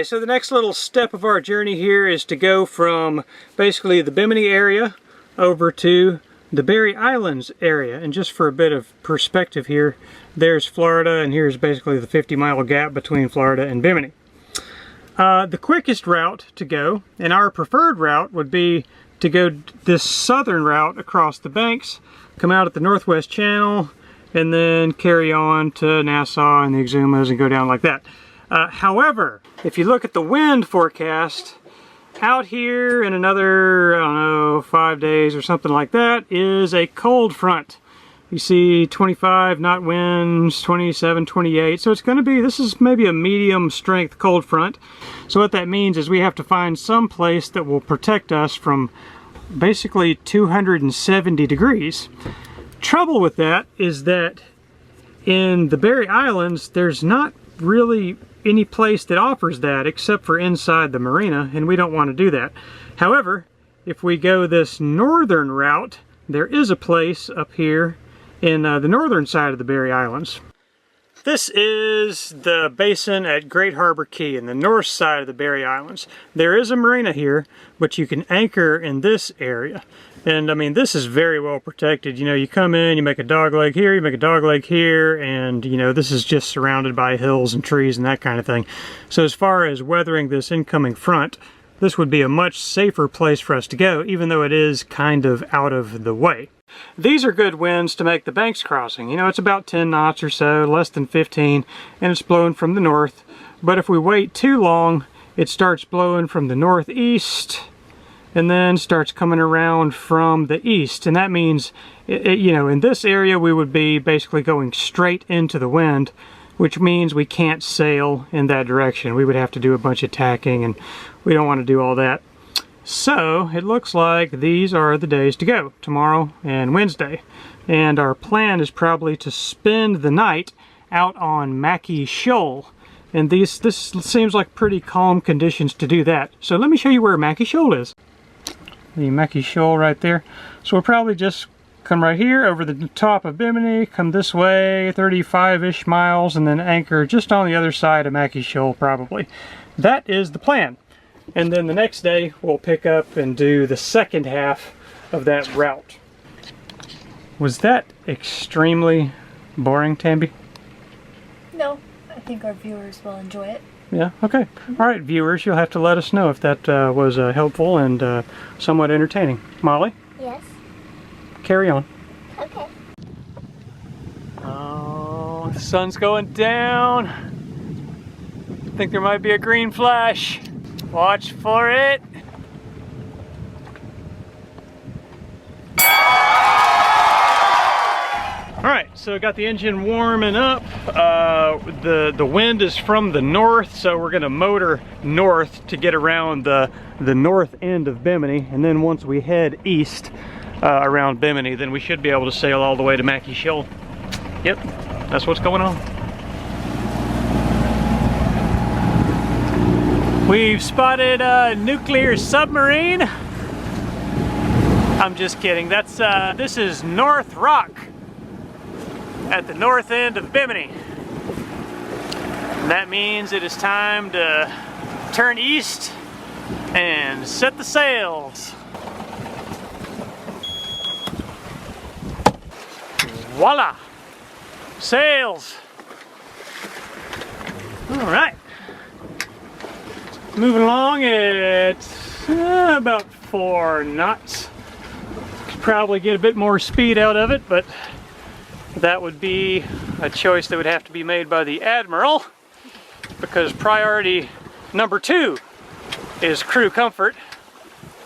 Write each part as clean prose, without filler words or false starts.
Okay, so the next little step of our journey here is to go from basically the Bimini area over to the Berry Islands area. And just for a bit of perspective here, there's Florida and here's basically the 50-mile gap between Florida and Bimini. The quickest route to go, and our preferred route, would be to go this southern route across the banks, come out at the Northwest Channel, and then carry on to Nassau and the Exumas and go down like that. However, if you look at the wind forecast, out here in another, I don't know, 5 days or something like that, is a cold front. You see 25 knot winds, 27, 28, so it's going to be, this is maybe a medium strength cold front. So what that means is we have to find some place that will protect us from basically 270 degrees. Trouble with that is that in the Berry Islands, there's not really any place that offers that except for inside the marina, and we don't want to do that. However, if we go this northern route, there is a place up here in the northern side of the Berry Islands. This is the basin at Great Harbor Key in the north side of the Berry Islands. There is a marina here, but you can anchor in this area. And I mean, this is very well protected. You know, you come in, you make a dog leg here, you make a dog leg here, and you know, this is just surrounded by hills and trees and that kind of thing. So as far as weathering this incoming front, this would be a much safer place for us to go, even though it is kind of out of the way. These are good winds to make the banks crossing. You know, it's about 10 knots or so, less than 15, and it's blowing from the north. But if we wait too long, it starts blowing from the northeast, and then starts coming around from the east. And that means, you know, in this area we would be basically going straight into the wind, which means we can't sail in that direction. We would have to do a bunch of tacking, and we don't want to do all that. So it looks like these are the days to go, tomorrow and Wednesday. And our plan is probably to spend the night out on Mackie Shoal. And this seems like pretty calm conditions to do that. So let me show you where Mackie Shoal is. The Mackie Shoal right there. So we'll probably just come right here over the top of Bimini, come this way 35-ish miles, and then anchor just on the other side of Mackie Shoal probably. That is the plan. And then the next day we'll pick up and do the second half of that route. Was that extremely boring, Tambi? No, I think our viewers will enjoy it. Yeah, okay. All right, viewers, you'll have to let us know if that was helpful and somewhat entertaining. Molly? Yes? Carry on. Okay. Oh, the sun's going down. I think there might be a green flash. Watch for it. Alright, so got the engine warming up. The wind is from the north, so we're going to motor north to get around the north end of Bimini. And then once we head east around Bimini, then we should be able to sail all the way to Mackie Shoal. Yep, that's what's going on. We've spotted a nuclear submarine. I'm just kidding. That's this is North Rock at the north end of Bimini. And that means it is time to turn east and set the sails. Voila! Sails! All right. Moving along at about 4 knots. Could probably get a bit more speed out of it, but that would be a choice that would have to be made by the Admiral, because priority number 2 is crew comfort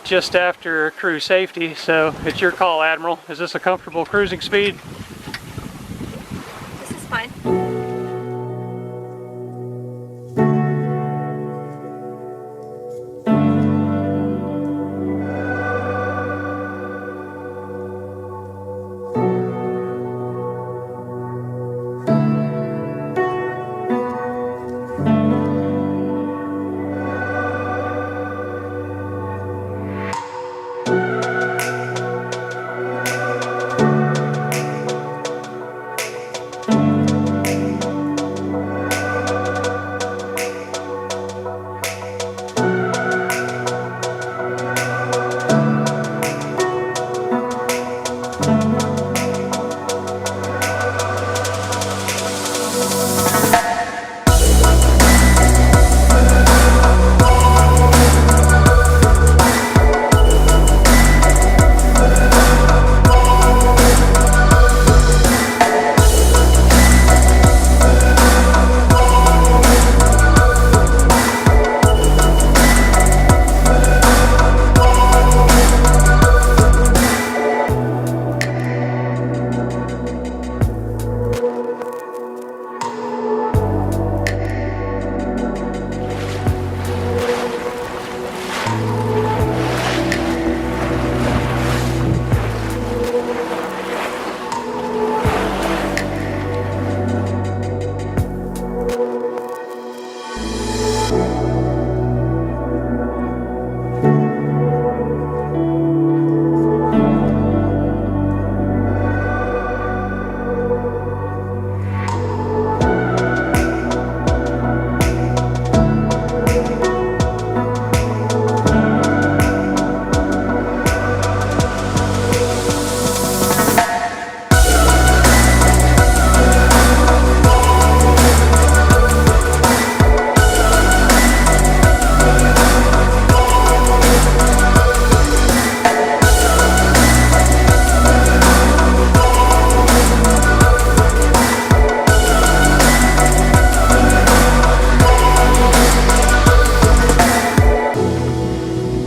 just after crew safety. So it's your call, Admiral. Is this a comfortable cruising speed? This is fine.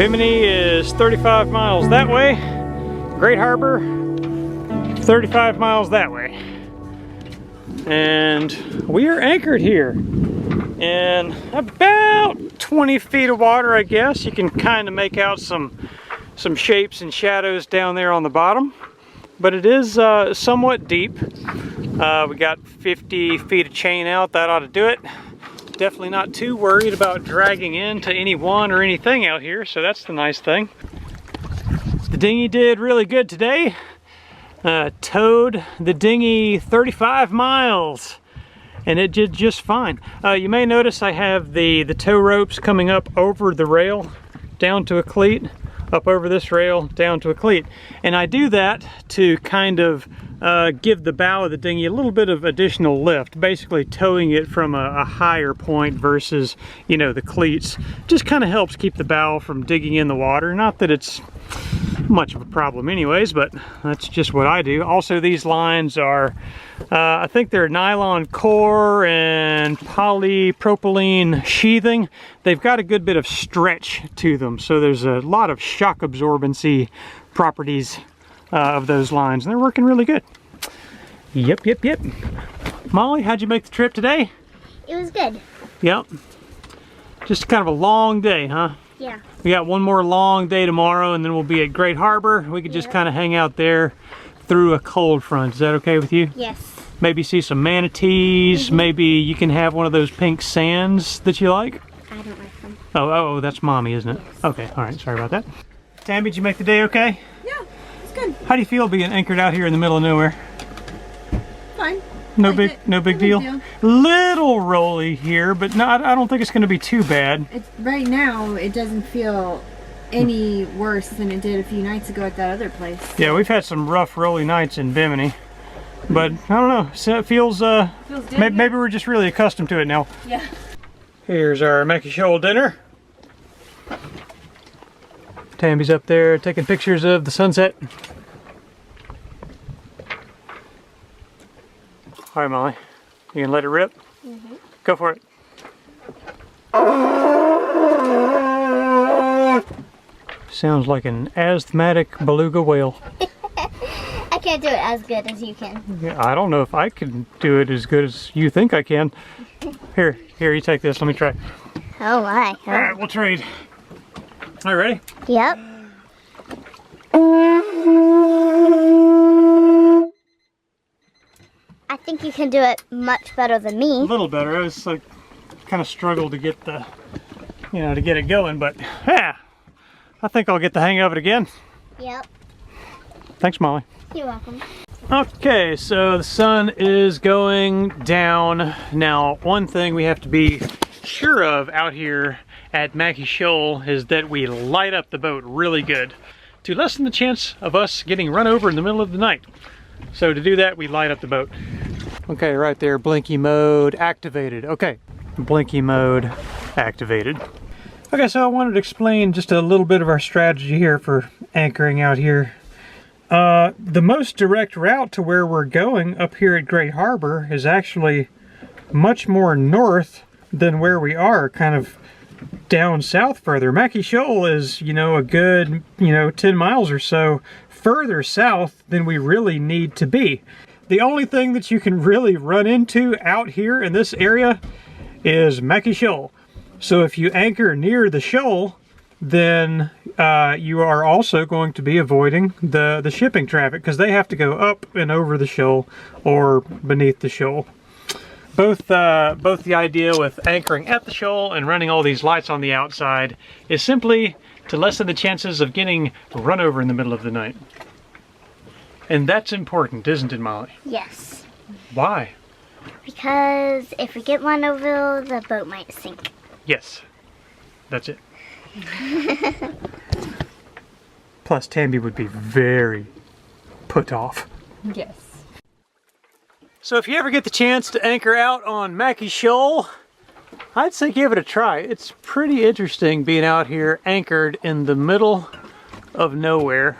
Bimini is 35 miles that way. Great Harbor, 35 miles that way. And we are anchored here in about 20 feet of water, I guess. You can kind of make out some shapes and shadows down there on the bottom. But it is somewhat deep. We got 50 feet of chain out, that ought to do it. Definitely not too worried about dragging into anyone or anything out here, so that's the nice thing. The dinghy did really good today. Towed the dinghy 35 miles and it did just fine. You may notice I have the tow ropes coming up over the rail down to a cleat, up over this rail down to a cleat, and I do that to kind of give the bow of the dinghy a little bit of additional lift, basically towing it from a higher point versus, you know, the cleats. Just kind of helps keep the bow from digging in the water. Not that it's much of a problem anyways, but that's just what I do. Also, these lines are I think they're nylon core and polypropylene sheathing. They've got a good bit of stretch to them, so there's a lot of shock absorbency properties of those lines, and they're working really good. Yep. Molly, how'd you make the trip today? It was good. Yep. Just kind of a long day, huh? Yeah. We got one more long day tomorrow, and then we'll be at Great Harbor. We could just kind of hang out there through a cold front. Is that okay with you? Yes. Maybe see some manatees. Maybe you can have one of those pink sands that you like. I don't like them. Oh, that's Mommy, isn't it? Yes. Okay, all right, sorry about that. Tammy, did you make the day okay? Yeah, it's good. How do you feel being anchored out here in the middle of nowhere? Fine. No big deal. Little rolly here, but no, I don't think it's going to be too bad. Right now, it doesn't feel any worse than it did a few nights ago at that other place. Yeah, we've had some rough rolly nights in Bimini, but I don't know. So it feels maybe we're just really accustomed to it now. Yeah. Here's our Mackie Shoal dinner. Tammy's up there taking pictures of the sunset. All right, Molly, you gonna let it rip? Mm-hmm. Go for it. Sounds like an asthmatic beluga whale. I can't do it as good as you can. Yeah, I don't know if I can do it as good as you think I can. Here, you take this. Let me try. Oh my. All right, we'll trade. All right, ready? Yep. I think you can do it much better than me. A little better. I was like, kind of struggled to get the, to get it going, but yeah, I think I'll get the hang of it again. Yep. Thanks, Molly. You're welcome. Okay, so the sun is going down. Now, one thing we have to be sure of out here at Mackie Shoal is that we light up the boat really good to lessen the chance of us getting run over in the middle of the night. So to do that, we light up the boat. Okay, right there, blinky mode activated. Okay, blinky mode activated. Okay, so I wanted to explain just a little bit of our strategy here for anchoring out here. The most direct route to where we're going up here at Great Harbor is actually much more north than where we are, kind of down south further. Mackie Shoal is, a good, 10 miles or so further south than we really need to be. The only thing that you can really run into out here in this area is Mackie Shoal. So if you anchor near the shoal, then you are also going to be avoiding the shipping traffic, because they have to go up and over the shoal or beneath the shoal. Both the idea with anchoring at the shoal and running all these lights on the outside is simply to lessen the chances of getting run over in the middle of the night. And that's important, isn't it, Molly? Yes. Why? Because if we get run over, the boat might sink. Yes. That's it. Plus, Tammy would be very put off. Yes. So if you ever get the chance to anchor out on Mackie Shoal, I'd say give it a try. It's pretty interesting being out here anchored in the middle of nowhere.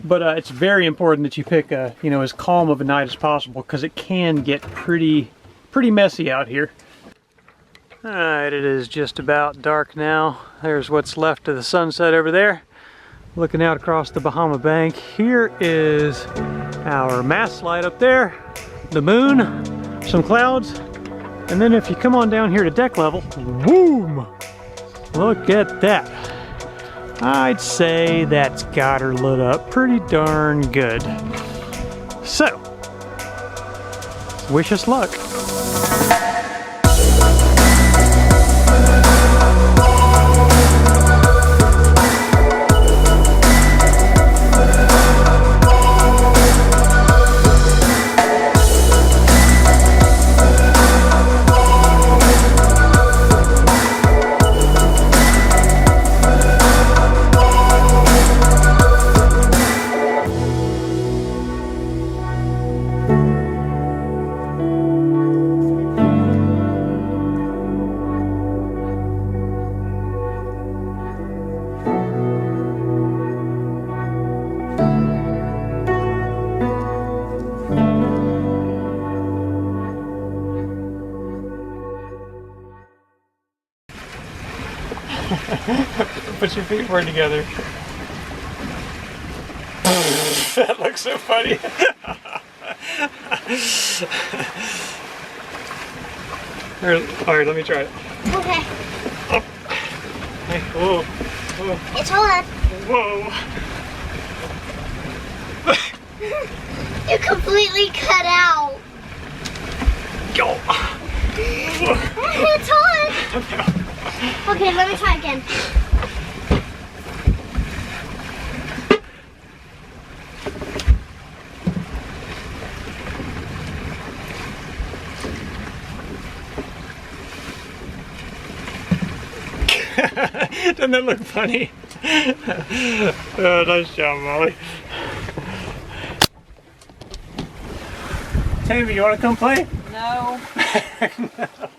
But it's very important that you pick as calm of a night as possible, because it can get pretty messy out here. Alright, it is just about dark now. There's what's left of the sunset over there. Looking out across the Bahama Bank. Here is our mast light up there, the moon, some clouds, and then if you come on down here to deck level, boom! Look at that. I'd say that's got her lit up pretty darn good. So, wish us luck. Put your feet forward together. That looks so funny. Alright, let me try it. Okay. Oh. Hey, whoa. Whoa. It's hard. Whoa. You completely cut out. Go. It's hard. Okay, let me try again. Doesn't that look funny? Oh, nice job, Molly. Tammy, you want to come play? No. No.